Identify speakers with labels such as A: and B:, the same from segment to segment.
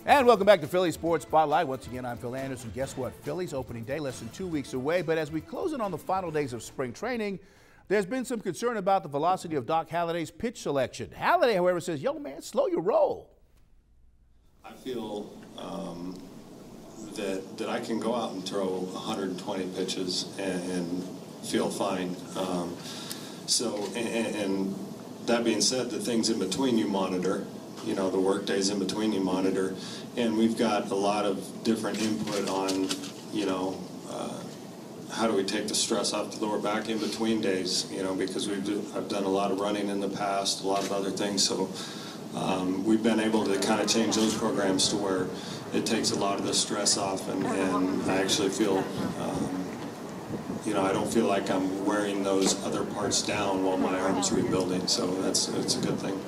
A: And welcome back to Philly Sports Spotlight. Once again, I'm Phil Anderson. Guess what? Philly's opening day less than 2 weeks away. But as we close in on the final days of spring training, there's been some concern about the velocity of Doc Halliday's pitch selection. Halliday, however, says, yo, man, slow your roll.
B: I feel that I can go out and throw 120 pitches and feel fine. And that being said, the things in between you monitor. You know, the work days in between you monitor, and we've got a lot of different input on, you know, how do we take the stress off the lower back in between days, you know, because I've done a lot of running in the past, a lot of other things, so we've been able to kind of change those programs to where it takes a lot of the stress off, and I actually feel, you know, I don't feel like I'm wearing those other parts down while my arm's rebuilding, so it's a good thing.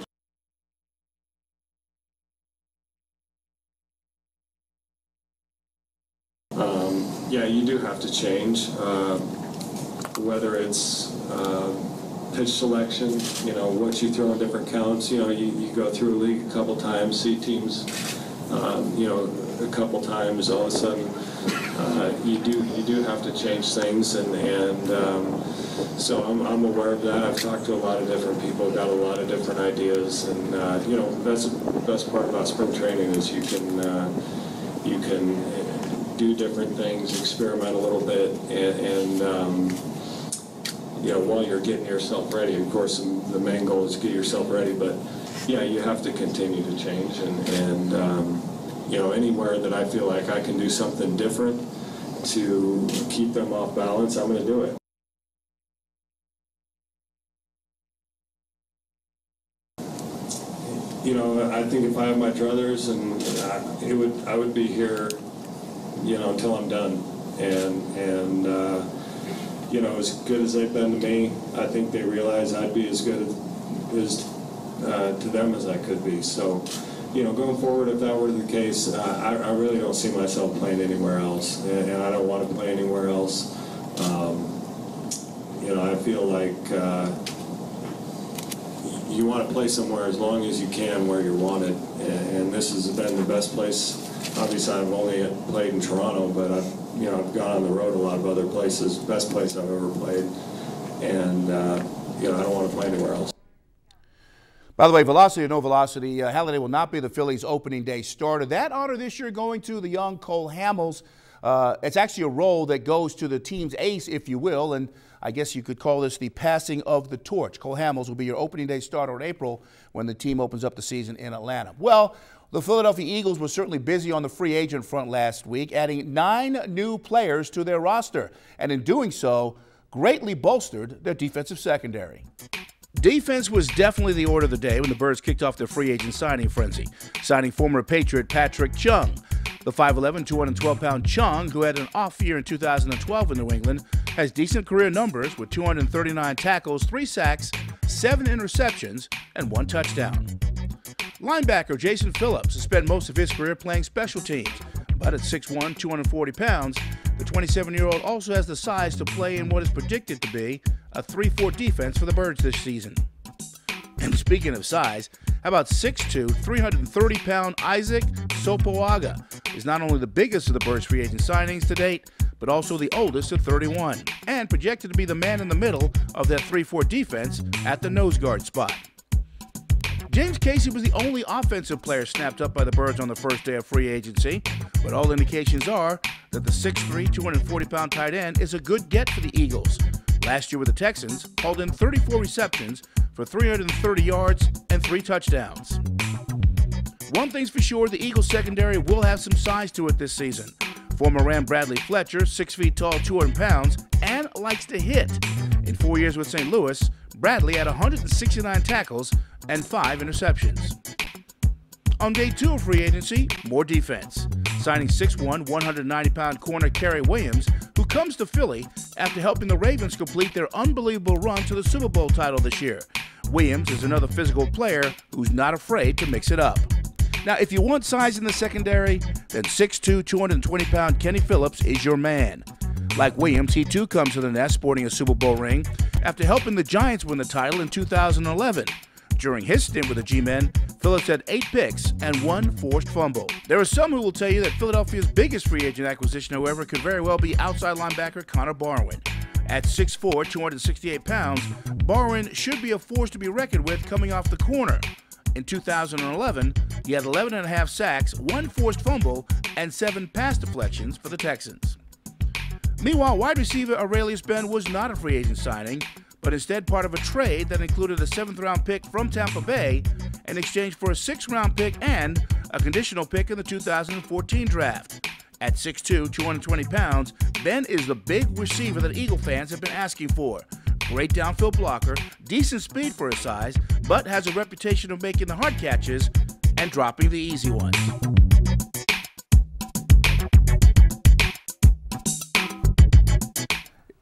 B: Yeah, you do have to change, whether it's pitch selection, you know, what you throw in different counts. You know, you go through a league a couple times, see teams, you know, a couple times, all of a sudden you do have to change things, and so I'm aware of that. I've talked to a lot of different people, got a lot of different ideas, and you know, that's the best part about spring training is you can do different things, experiment a little bit, and you know, while you're getting yourself ready. Of course, the main goal is to get yourself ready, but yeah, you have to continue to change, and you know, anywhere that I feel like I can do something different to keep them off balance, I'm going to do it. You know, I think if I have my druthers, and I would be here, you know, until I'm done, and you know, as good as they've been to me, I think they realize I'd be as good as to them as I could be. So, you know, going forward, if that were the case, I really don't see myself playing anywhere else, and I don't want to play anywhere else. You know, I feel like you want to play somewhere as long as you can where you're wanted, and this has been the best place. Obviously, I've only played in Toronto, but I've gone on the road a lot of other places. Best place I've ever played, and you know, I don't want to play anywhere else.
A: By the way, velocity or no velocity, Halliday will not be the Phillies' opening day starter. That honor this year going to the young Cole Hamels. It's actually a role that goes to the team's ace, if you will, and I guess you could call this the passing of the torch. Cole Hamels will be your opening day starter in April when the team opens up the season in Atlanta. Well, the Philadelphia Eagles were certainly busy on the free agent front last week, adding 9 new players to their roster, and in doing so, greatly bolstered their defensive secondary. Defense was definitely the order of the day when the Birds kicked off their free agent signing frenzy, signing former Patriot Patrick Chung. The 5'11", 212-pound Chung, who had an off year in 2012 in New England, has decent career numbers with 239 tackles, 3 sacks, 7 interceptions, and 1 touchdown. Linebacker Jason Phillips has spent most of his career playing special teams, but at 6'1", 240 pounds, the 27-year-old also has the size to play in what is predicted to be a 3-4 defense for the Birds this season. And speaking of size, how about 6'2", 330-pound Isaac Sopoaga is not only the biggest of the Birds free agent signings to date, but also the oldest at 31, and projected to be the man in the middle of that 3-4 defense at the nose guard spot. James Casey was the only offensive player snapped up by the Birds on the first day of free agency, but all indications are that the 6'3", 240-pound tight end is a good get for the Eagles. Last year with the Texans, hauled in 34 receptions for 330 yards and 3 touchdowns. One thing's for sure, the Eagles secondary will have some size to it this season. Former Ram Bradley Fletcher, 6 feet tall, 200 pounds, and likes to hit. In 4 years with St. Louis, Bradley had 169 tackles and 5 interceptions. On day 2 of free agency, more defense, signing 6'1", 190-pound corner Kerry Williams, who comes to Philly after helping the Ravens complete their unbelievable run to the Super Bowl title this year. Williams is another physical player who's not afraid to mix it up. Now, if you want size in the secondary, then 6'2", 220-pound Kenny Phillips is your man. Like Williams, he too comes to the nest sporting a Super Bowl ring after helping the Giants win the title in 2011. During his stint with the G-Men, Phillips had 8 picks and 1 forced fumble. There are some who will tell you that Philadelphia's biggest free agent acquisition, however, could very well be outside linebacker Connor Barwin. At 6'4", 268 pounds, Barwin should be a force to be reckoned with coming off the corner. In 2011, he had 11.5 sacks, 1 forced fumble, and 7 pass deflections for the Texans. Meanwhile, wide receiver Arrelius Benn was not a free agent signing, but instead part of a trade that included a 7th-round pick from Tampa Bay in exchange for a 6th-round pick and a conditional pick in the 2014 draft. At 6'2", 220 pounds, Benn is the big receiver that Eagle fans have been asking for. Great downfield blocker, decent speed for his size, but has a reputation of making the hard catches and dropping the easy ones.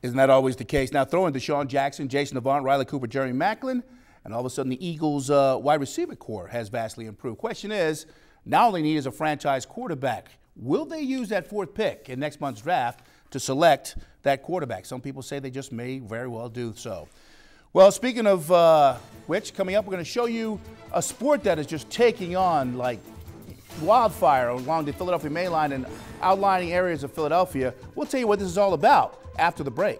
A: Isn't that always the case? Now throw in Deshaun Jackson, Jason Avant, Riley Cooper, Jerry Maclin, and all of a sudden the Eagles' wide receiver core has vastly improved. Question is, now all they need is a franchise quarterback. Will they use that 4th pick in next month's draft to select that quarterback? Some people say they just may very well do so. Well, speaking of which, coming up, we're going to show you a sport that is just taking on like wildfire along the Philadelphia Main Line and outlining areas of Philadelphia. We'll tell you what this is all about after the break.